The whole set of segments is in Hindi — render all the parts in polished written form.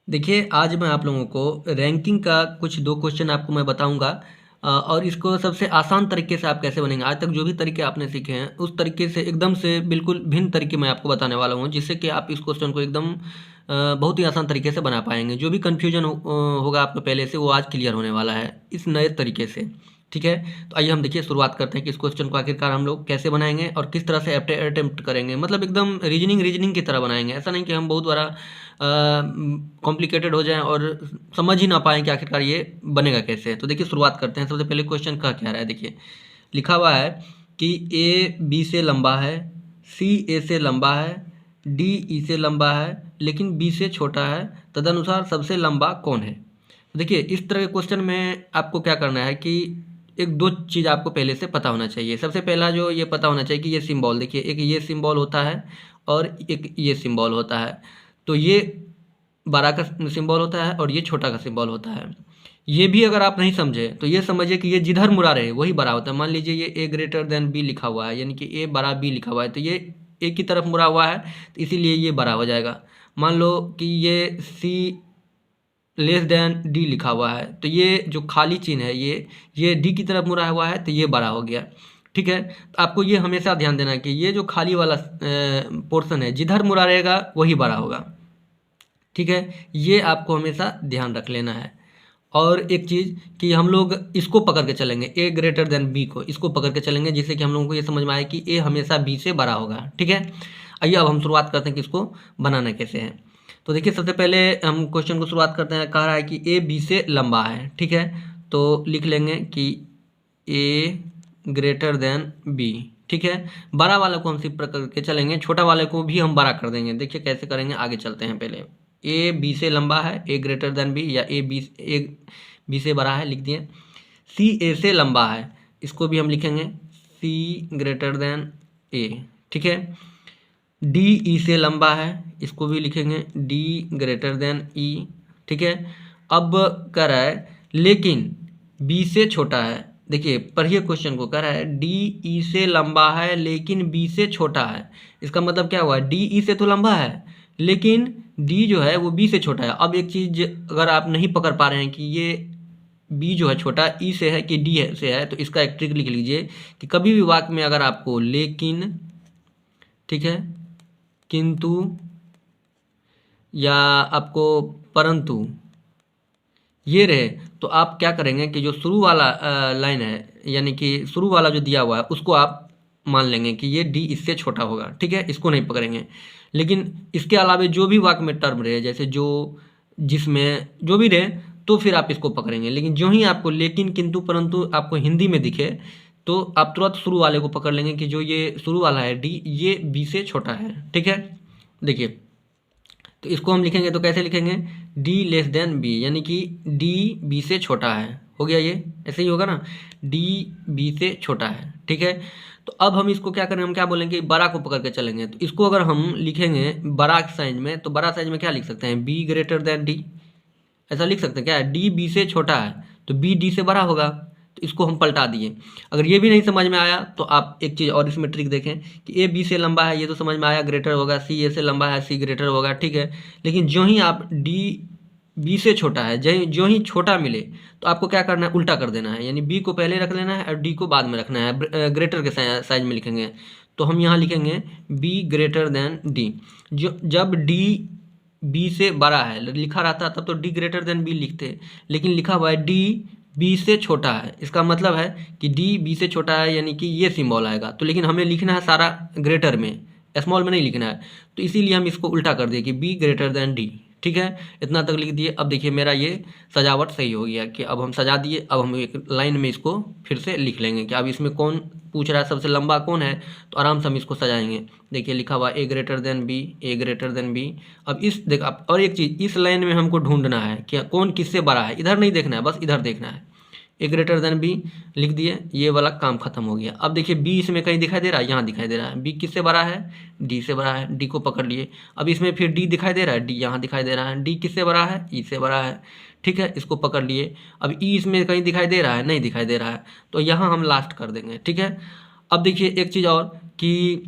देखिए, आज मैं आप लोगों को रैंकिंग का कुछ 2 क्वेश्चन आपको मैं बताऊँगा और इसको सबसे आसान तरीके से आप कैसे बनेंगे। आज तक जो भी तरीके आपने सीखे हैं, उस तरीके से एकदम से बिल्कुल भिन्न तरीके मैं आपको बताने वाला हूँ, जिससे कि आप इस क्वेश्चन को एकदम बहुत ही आसान तरीके से बना पाएँगे। जो भी कन्फ्यूजन होगा आपको पहले से, वो आज क्लियर होने वाला है, इस नए तरीके से। ठीक है? तो आइए हम देखिए शुरुआत करते हैं कि इस क्वेश्चन को आखिरकार हम लोग कैसे बनाएँगे और किस तरह से अटेम्प्ट करेंगे। मतलब एकदम रीज़निंग की तरह बनाएँगे। ऐसा नहीं कि हम बहुत बड़ा कॉम्प्लिकेटेड हो जाएँ और समझ ही ना पाएँ कि आखिरकार ये बनेगा कैसे। तो देखिए शुरुआत करते हैं। सबसे पहले क्वेश्चन कह क्या रहा है देखिए, लिखा हुआ है कि ए बी से लंबा है, सी ए से लंबा है, डी ई से लंबा है, लेकिन बी से छोटा है, तदनुसार सबसे लंबा कौन है? तो देखिए इस तरह के क्वेश्चन में आपको क्या करना है कि एक 2 चीज़ आपको पहले से पता होना चाहिए। सबसे पहला जो ये पता होना चाहिए कि ये सिंबल देखिए, एक ये सिंबल होता है और एक ये सिंबल होता है। तो ये बड़ा का सिंबल होता है और ये छोटा का सिंबल होता है। ये भी अगर आप नहीं समझे तो ये समझिए कि ये जिधर मुड़ा रहे वही बड़ा होता है। मान लीजिए ये ए ग्रेटर देन बी लिखा हुआ है, यानी कि ए बड़ा बी लिखा हुआ है, तो ये ए की तरफ मुड़ा हुआ है, तो इसीलिए ये बड़ा हो जाएगा। मान लो कि ये सी लेस देन डी लिखा हुआ है, तो ये जो खाली चिन्ह है ये डी की तरफ मुड़ा हुआ है, तो ये बड़ा हो गया। ठीक है? तो आपको ये हमेशा ध्यान देना है कि ये जो खाली वाला पोर्शन है, जिधर मुड़ा रहेगा वही बड़ा होगा। ठीक है? ये आपको हमेशा ध्यान रख लेना है। और एक चीज़ कि हम लोग इसको पकड़ के चलेंगे, ए ग्रेटर देन बी को, इसको पकड़ के चलेंगे, जिससे कि हम लोगों को ये समझ में आए कि ए हमेशा बी से बड़ा होगा। ठीक है? आइए अब हम शुरुआत करते हैं कि इसको बनाना कैसे है। तो देखिए सबसे पहले हम क्वेश्चन को शुरुआत करते हैं। कह रहा है कि ए बी से लंबा है। ठीक है? तो लिख लेंगे कि ए ग्रेटर देन बी। ठीक है? बड़ा वाले को हम सिर्फ पकड़ के चलेंगे, छोटा वाले को भी हम बड़ा कर देंगे। देखिए कैसे करेंगे, आगे चलते हैं। पहले ए बी से लंबा है, ए ग्रेटर देन बी, या ए बी से बड़ा है, लिख दिए। सी ए से लंबा है, इसको भी हम लिखेंगे सी ग्रेटर देन ए। ठीक है? डी ई से लंबा है, इसको भी लिखेंगे डी ग्रेटर देन ई। ठीक है? अब कह रहा है लेकिन बी से छोटा है। देखिए पढ़िए क्वेश्चन को, कह रहा है डी ई से लंबा है लेकिन बी से छोटा है। इसका मतलब क्या हुआ, डी ई से तो लंबा है लेकिन डी जो है वो बी से छोटा है। अब एक चीज़ अगर आप नहीं पकड़ पा रहे हैं कि ये बी जो है छोटा ई से है कि डी से है, तो इसका एक ट्रिक लिख लीजिए कि कभी भी वाक्य में अगर आपको लेकिन, ठीक है, किंतु या आपको परंतु ये रहे, तो आप क्या करेंगे कि जो शुरू वाला लाइन है, यानी कि शुरू वाला जो दिया हुआ है, उसको आप मान लेंगे कि ये डी इससे छोटा होगा। ठीक है? इसको नहीं पकड़ेंगे। लेकिन इसके अलावा जो भी वाक्य में टर्म रहे, जैसे जो, जिसमें, जो भी रहे, तो फिर आप इसको पकड़ेंगे। लेकिन जो ही आपको लेकिन, किंतु, परंतु आपको हिंदी में दिखे, तो आप तुरंत शुरू वाले को पकड़ लेंगे कि जो ये शुरू वाला है डी, ये बी से छोटा है। ठीक है? देखिए तो इसको हम लिखेंगे तो कैसे लिखेंगे, डी लेस देन बी, यानी कि डी बी से छोटा है। हो गया, ये ऐसे ही होगा ना, डी बी से छोटा है। ठीक है? तो अब हम इसको क्या करें, हम क्या बोलेंगे, बड़ा को पकड़ के चलेंगे। तो इसको अगर हम लिखेंगे बड़ा साइज में, तो बड़ा साइज में क्या लिख सकते हैं, बी ग्रेटर देन डी। ऐसा लिख सकते हैं क्या, डी बी से छोटा है तो बी डी से बड़ा होगा। तो इसको हम पलटा दिए। अगर ये भी नहीं समझ में आया तो आप एक चीज़ और इसमें ट्रिक देखें कि ए बी से लंबा है, ये तो समझ में आया, ग्रेटर होगा। सी ए से लंबा है, सी ग्रेटर होगा। ठीक है? लेकिन जो ही आप डी बी से छोटा है, जो ही छोटा मिले, तो आपको क्या करना है, उल्टा कर देना है। यानी बी को पहले रख लेना है और डी को बाद में रखना है। ग्रेटर के साइज में लिखेंगे, तो हम यहाँ लिखेंगे बी ग्रेटर देन डी। जो जब डी बी से बड़ा है लिखा रहता तब तो डी ग्रेटर देन बी लिखते, लेकिन लिखा हुआ है डी बी से छोटा है। इसका मतलब है कि डी बी से छोटा है, यानी कि ये सिंबल आएगा। तो लेकिन हमें लिखना है सारा ग्रेटर में, स्मॉल में नहीं लिखना है। तो इसीलिए हम इसको उल्टा कर दिए कि बी ग्रेटर देन डी। ठीक है? इतना तक लिख दिए। अब देखिए मेरा ये सजावट सही हो गया कि अब हम सजा दिए। अब हम एक लाइन में इसको फिर से लिख लेंगे कि अब इसमें कौन पूछ रहा है, सबसे लंबा कौन है, तो आराम से हम इसको सजाएंगे। देखिए लिखा हुआ ए ग्रेटर देन बी, ए ग्रेटर देन बी। अब इस देख अब और एक चीज़, इस लाइन में हमको ढूंढना है कि कौन किससे बड़ा है। इधर नहीं देखना है, बस इधर देखना है। ए ग्रेटर देन बी लिख दिए, ये वाला काम खत्म हो गया। अब देखिए बी इसमें कहीं दिखाई दे रहा है, यहाँ दिखाई दे रहा है। बी किससे बड़ा है, डी से बड़ा है, डी को पकड़ लिए। अब इसमें फिर डी दिखाई दे रहा है, डी यहाँ दिखाई दे रहा है। डी किससे बड़ा है, ई से बड़ा है। ठीक है? इसको पकड़ लिए। अब ई इसमें कहीं दिखाई दे रहा है, नहीं दिखाई दे रहा है, तो यहाँ हम लास्ट कर देंगे। ठीक है? अब देखिए एक चीज़ और कि,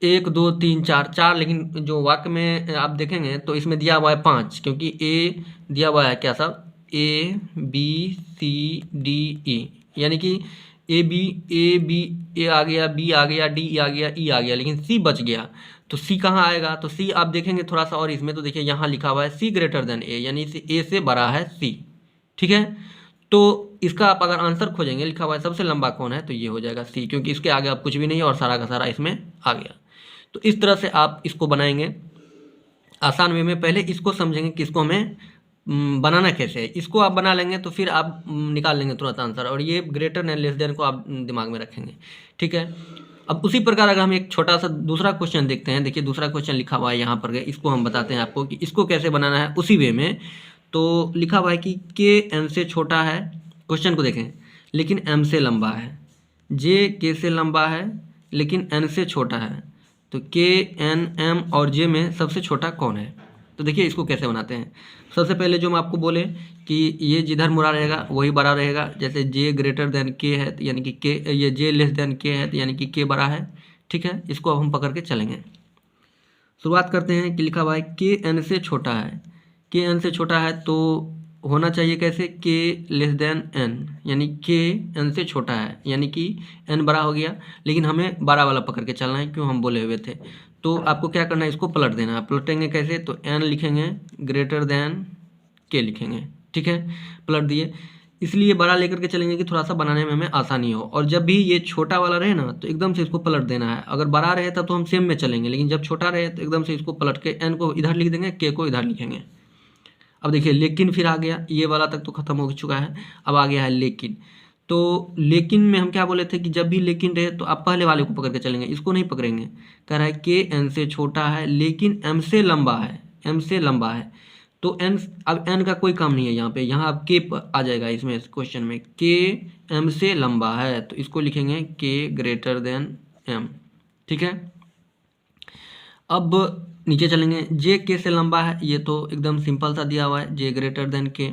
एक दो तीन चार, चार, लेकिन जो वाक्य में आप देखेंगे तो इसमें दिया हुआ है 5, क्योंकि ए दिया हुआ है क्या साहब, A B C D E, यानी कि ए बी ए आ गया, बी आ गया, डी आ गया, ई आ गया, लेकिन सी बच गया। तो सी कहाँ आएगा, तो सी आप देखेंगे थोड़ा सा और इसमें, तो देखिए यहाँ लिखा हुआ है सी ग्रेटर देन ए, यानी ए से बड़ा है सी। ठीक है, तो इसका आप अगर आंसर खोजेंगे, लिखा हुआ है सबसे लंबा कौन है, तो ये हो जाएगा सी, क्योंकि इसके आगे आप कुछ भी नहीं है और सारा का सारा इसमें आ गया। तो इस तरह से आप इसको बनाएंगे आसान वे में। पहले इसको समझेंगे कि इसको हमें बनाना कैसे है। इसको आप बना लेंगे तो फिर आप निकाल लेंगे तुरंत आंसर, और ये ग्रेटर देन लेस देन को आप दिमाग में रखेंगे। ठीक है, अब उसी प्रकार अगर हम एक छोटा सा दूसरा क्वेश्चन देखते हैं, देखिए दूसरा क्वेश्चन लिखा हुआ है यहाँ पर, इसको हम बताते हैं आपको कि इसको कैसे बनाना है उसी वे में। तो लिखा हुआ है कि के एम से छोटा है, क्वेश्चन को देखें, लेकिन एम से लंबा है, जे के से लंबा है लेकिन एन से छोटा है, तो के एन एम और जे में सबसे छोटा कौन है। तो देखिए इसको कैसे बनाते हैं। सबसे पहले जो हम आपको बोले कि ये जिधर मुड़ा रहेगा वही बड़ा रहेगा, जैसे जे ग्रेटर देन के है तो यानी कि के, ये जे लेस देन के है तो यानी कि के बड़ा है। ठीक है, इसको अब हम पकड़ के चलेंगे। शुरुआत करते हैं कि लिखा हुआ है के एन से छोटा है, के एन से छोटा है तो होना चाहिए कैसे, के लेस देन एन, यानी के एन से छोटा है, यानी कि एन बड़ा हो गया, लेकिन हमें बड़ा वाला पकड़ के चलना है, क्यों, हम बोले हुए थे। तो आपको क्या करना है, इसको पलट देना है। पलटेंगे कैसे, तो एन लिखेंगे, ग्रेटर देन के लिखेंगे। ठीक है, पलट दिए, इसलिए बड़ा लेकर के चलेंगे कि थोड़ा सा बनाने में हमें आसानी हो। और जब भी ये छोटा वाला रहे ना तो एकदम से इसको पलट देना है। अगर बड़ा रहे तब तो हम सेम में चलेंगे, लेकिन जब छोटा रहे तो एकदम से इसको पलट के एन को इधर लिख देंगे, के को इधर लिखेंगे। अब देखिए लेकिन फिर आ गया, ये वाला तक तो खत्म हो चुका है, अब आ गया है लेकिन। तो लेकिन में हम क्या बोले थे कि जब भी लेकिन रहे तो आप पहले वाले को पकड़ के चलेंगे, इसको नहीं पकड़ेंगे। कह रहा है के एन से छोटा है लेकिन एम से लंबा है, एम से लंबा है, तो एन, अब एन का कोई काम नहीं है यहाँ पे, यहाँ अब के आ जाएगा इसमें, इस क्वेश्चन में के एम से लंबा है, तो इसको लिखेंगे के ग्रेटर देन एम। ठीक है, अब नीचे चलेंगे, जे के से लंबा है, ये तो एकदम सिंपल सा दिया हुआ है, जे ग्रेटर देन के।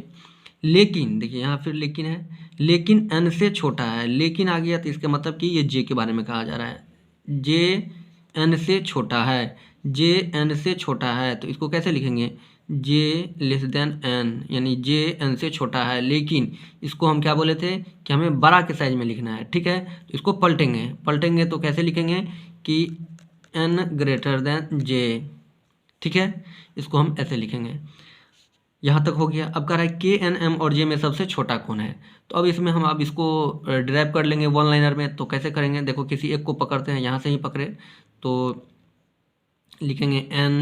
लेकिन देखिए यहाँ फिर लेकिन है, लेकिन एन से छोटा है, लेकिन आ गया तो इसका मतलब कि ये जे के बारे में कहा जा रहा है, जे एन से छोटा है, जे एन से छोटा है, तो इसको कैसे लिखेंगे, जे लेस देन एन, यानी जे एन से छोटा है, लेकिन इसको हम क्या बोले थे कि हमें बड़ा के साइज में लिखना है। ठीक है, तो इसको पलटेंगे, पलटेंगे तो कैसे लिखेंगे कि एन ग्रेटर देन जे। ठीक है, इसको हम ऐसे लिखेंगे। यहाँ तक हो गया। अब कह रहा है के एन एम और जे में सबसे छोटा कौन है, तो अब इसमें हम अब इसको ड्राइव कर लेंगे वन लाइनर में। तो कैसे करेंगे, देखो किसी एक को पकड़ते हैं, यहाँ से ही पकड़े तो लिखेंगे एन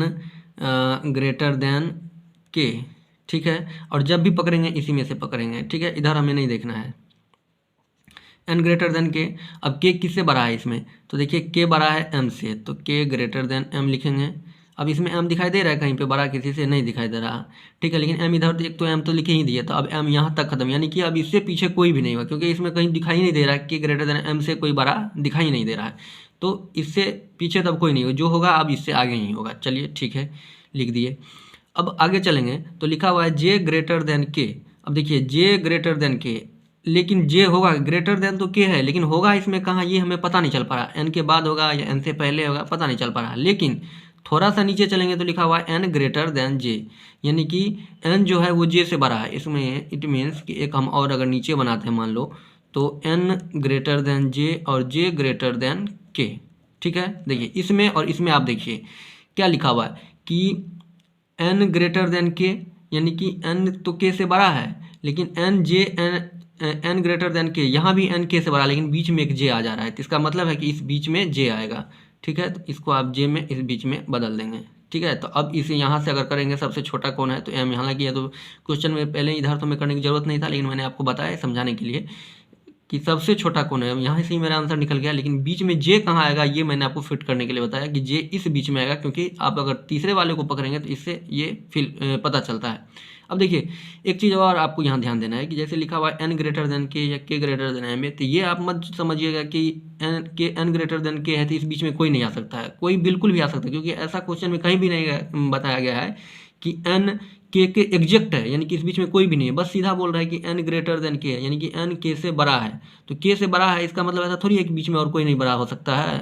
ग्रेटर देन के। ठीक है, और जब भी पकड़ेंगे इसी में से पकड़ेंगे। ठीक है, इधर हमें नहीं देखना है, एन ग्रेटर देन के। अब के किससे बड़ा है इसमें, तो देखिए के बड़ा है एम से, तो के ग्रेटर देन एम लिखेंगे। अब इसमें एम दिखाई दे रहा है कहीं पे, बड़ा किसी से नहीं दिखाई दे रहा। ठीक है, लेकिन एम इधर एक तो एम तो लिखे ही दिए, तो अब एम यहाँ तक खत्म, यानी कि अब इससे पीछे कोई भी नहीं हुआ, क्योंकि इसमें कहीं दिखाई नहीं दे रहा है के ग्रेटर देन एम से कोई बड़ा दिखाई नहीं दे रहा है, तो इससे पीछे तब कोई नहीं होगा, जो होगा अब इससे आगे ही होगा। चलिए ठीक है, लिख दिए। अब आगे चलेंगे तो लिखा हुआ है जे ग्रेटर देन के। अब देखिए जे ग्रेटर देन के, लेकिन जे होगा, ग्रेटर देन तो के है, लेकिन होगा इसमें कहाँ ये हमें पता नहीं चल पा रहा, एन के बाद होगा या एन से पहले होगा, पता नहीं चल पा रहा। लेकिन थोड़ा सा नीचे चलेंगे तो लिखा हुआ है एन ग्रेटर देन जे, यानी कि एन जो है वो जे से बड़ा है। इसमें इट मीन्स कि एक हम और अगर नीचे बनाते हैं मान लो, तो एन ग्रेटर देन जे और जे ग्रेटर देन के। ठीक है, देखिए इसमें और इसमें आप देखिए क्या लिखा हुआ है कि एन ग्रेटर देन के, यानी कि एन तो के से बड़ा है, लेकिन N J N greater than K, यहाँ भी एन के से बड़ा, लेकिन बीच में एक जे आ जा रहा है, तो इसका मतलब है कि इस बीच में जे आएगा। ठीक है, तो इसको आप जे में इस बीच में बदल देंगे। ठीक है, तो अब इसे यहाँ से अगर करेंगे सबसे छोटा कौन है, तो एम यहाँ लगी है, तो क्वेश्चन में पहले इधर तो मैं करने की जरूरत नहीं था, लेकिन मैंने आपको बताया समझाने के लिए कि सबसे छोटा कौन है। यहाँ से ही मेरा आंसर निकल गया, लेकिन बीच में जे कहाँ आएगा ये मैंने आपको फिट करने के लिए बताया कि जे इस बीच में आएगा, क्योंकि आप अगर तीसरे वाले को पकड़ेंगे तो इससे ये पता चलता है। अब देखिए एक चीज़ और आपको यहाँ ध्यान देना है कि जैसे लिखा हुआ है एन ग्रेटर देन के या के ग्रेटर देन एम, तो ये आप मत समझिएगा कि एन ग्रेटर देन के है तो इस बीच में कोई नहीं आ सकता है, कोई बिल्कुल भी आ सकता है, क्योंकि ऐसा क्वेश्चन में कहीं भी नहीं बताया गया है कि एन के एग्जैक्ट है, यानी कि इस बीच में कोई भी नहीं है, बस सीधा बोल रहा है कि एन ग्रेटर देन के है, यानी कि एन के से बड़ा है। तो के से बड़ा है इसका मतलब ऐसा थोड़ी है कि बीच में और कोई नहीं बड़ा हो सकता है,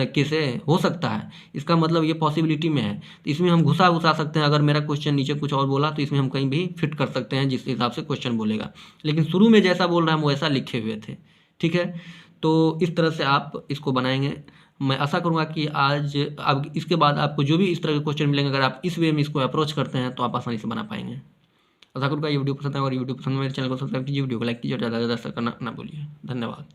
के से हो सकता है, इसका मतलब ये पॉसिबिलिटी में है। तो इसमें हम घुसा घुसा सकते हैं, अगर मेरा क्वेश्चन नीचे कुछ और बोला तो इसमें हम कहीं भी फिट कर सकते हैं जिस हिसाब से क्वेश्चन बोलेगा, लेकिन शुरू में जैसा बोल रहा है हम वैसा लिखे हुए थे। ठीक है, तो इस तरह से आप इसको बनाएंगे। मैं आशा करूँगा कि आज अब इसके बाद आपको जो भी इस तरह के क्वेश्चन मिलेंगे, अगर आप इस वे में इसको अप्रोच करते हैं तो आप आसानी से बना पाएंगे। आशा करूँगा ये वीडियो पसंद है, और ये वीडियो पसंद है मेरे चैनल को सब्सक्राइब कीजिए, वीडियो को लाइक कीजिए और ज़्यादा से ज़्यादा शेयर करना ना भूलिए। धन्यवाद।